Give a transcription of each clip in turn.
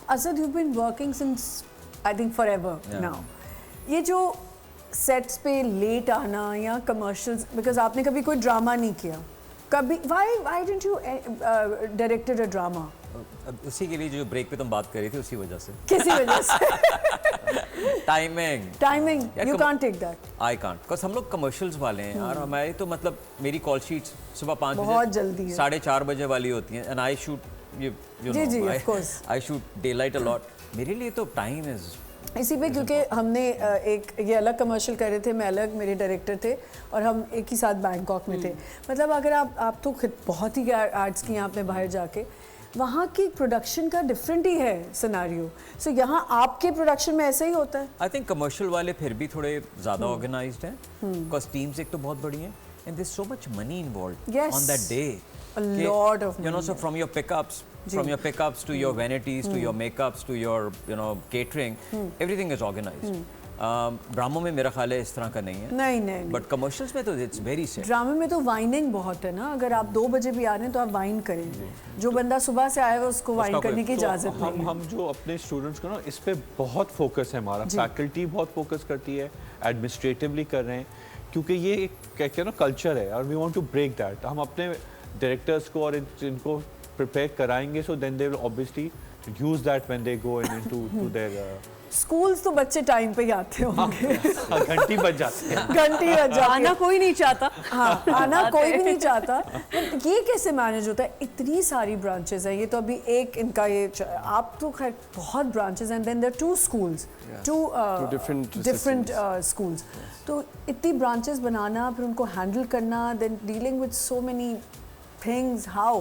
Asad, you've been working since I think forever now. ये जो sets पे late आना या कमर्शियल्स, बिकॉज आपने कभी कोई ड्रामा नहीं किया कभी, why didn't you directed a drama? उसी के लिए जो ब्रेक पे तुम बात कर रही थी उसी वजह से. किसी वजह से timing you can't take that. I can't because हम लोग कमर्शियल्स वाले हैं यार. हमारी तो मतलब मेरी कॉल शीट्स सुबह 5 बजे बहुत जल्दी है, 4:30 बजे वाली होती हैं. And I shoot you know of course. I shoot daylight a lot. मेरे लिए तो टाइम इज इसी पे, क्योंकि हमने एक ये अलग कमर्शियल कर रहे थे, मैं अलग, मेरे डायरेक्टर थे और हम एक ही साथ बैंकॉक में थे. मतलब अगर आप तो बहुत ही एड्स किए आपने बाहर जाके, वहाँ की प्रोडक्शन का डिफरेंट ही है सिनेरियो. सो यहाँ आपके प्रोडक्शन में ऐसा ही होता है? आई थिंक कमर्शियल वाले फिर भी थोड़े ज़्यादा ऑर्गेनाइज्ड हैं बिकॉज टीम्स एक तो बहुत बड़ी हैं and there so much money involved on that day. A lot of money. You know, so from your pickups to your vanities to your makeups to your catering, everything is organized. ड्रामों में मेरा ख्याल है इस तरह का नहीं है. नहीं. बट कमर्शियल्स में तो इट्स वेरी सेट. ड्रामे में तो वाइनिंग बहुत है ना. अगर आप 2 बजे भी आ रहे हैं तो आप वाइन करें. जो बंदा सुबह से आया है उसको वाइन करने की इजाजत नहीं है. हम जो अपने स्टूडेंट्स को ना इस पे बहुत फोकस है हमारा. फैकल्टी बहुत फोकस करती है, एडमिनिस्ट्रेटिवली कर रहे हैं, क्योंकि ये एक कहते हैं ना कल्चर है और we want to break that. हम अपने डायरेक्टर्स को और इनको प्रिपेयर कराएंगे so then they will obviously use that when they go into their schools. तो बच्चे टाइम पे ही आते होंगे. घंटी बज जाती है. घंटी बज जाती है. आना कोई नहीं चाहता. हाँ, आना कोई भी नहीं चाहता. ये कैसे मैनेज होता है? इतनी सारी ब्रांचेस हैं. ये तो अभी एक इनका ये आप तो खैर बहुत ब्रांचेस हैं. Then there 2 schools, two different schools. तो इतनी ब्रांचेस बनाना, फिर उनको हैंडल करना, then dealing with so many things, how?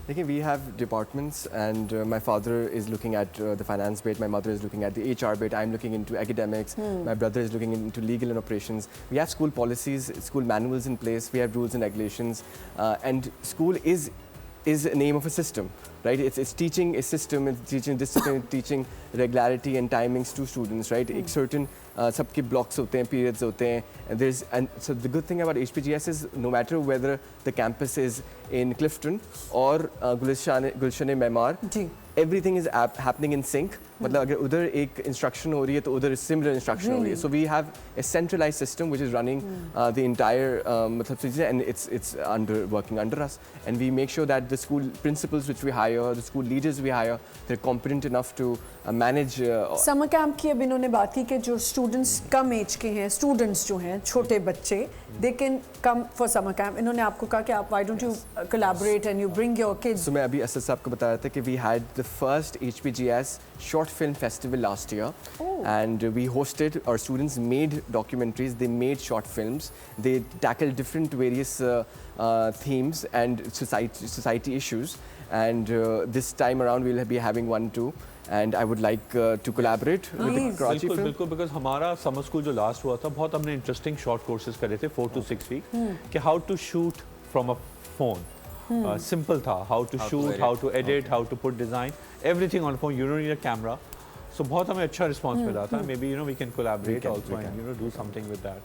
देखिए, we have departments and my father is looking at the finance bit, my mother is looking at the HR bit, I'm looking into academics, my brother is looking into legal and operations. We have school policies, school manuals in place, we have rules and regulations, and school is a name of a system, right? It's teaching a system, it's teaching discipline, teaching regularity and timings to students, right? एक certain सबके blocks होते हैं, periods होते हैं, and so the good thing about HPGS is no matter whether the campus is in Clifton or Gulshan-e-Memar, everything is happening in sync. मतलब अगर उधर एक instruction हो रही है तो उधर similar instruction हो रही है. So we have a centralized system which is running the entire मतलब चीज़ें, and it's working under us, and we make sure that the school principals which we hire, the school leaders we hire, they're competent enough to manage. Summer camp की अब इन्होंने बात की कि जो students कम as के हैं, स्टूडेंट्स जो हैं छोटे बच्चे, they can come for summer camp. इन्होंने आपको कहा कि आप why don't you collaborate and you bring your kids? So मैं अभी असद साहब को बता रहा था कि we had the first HPGS short film festival last year, and we hosted, our students made documentaries, they made short films, they tackled different various themes and society issues, and this time around we'll be having one too, and I would like to collaborate with the Karachi film. बिल्कुल, because हमारा summer school जो last हुआ था, बहुत हमने interesting short courses करे थे 4 to 6 week कि how to shoot from a phone. Simple था, how to shoot, how to edit, how to put design, everything on phone. You don't need a camera. So बहुत हमें अच्छा response मिला था. Maybe we can collaborate also and do something with that.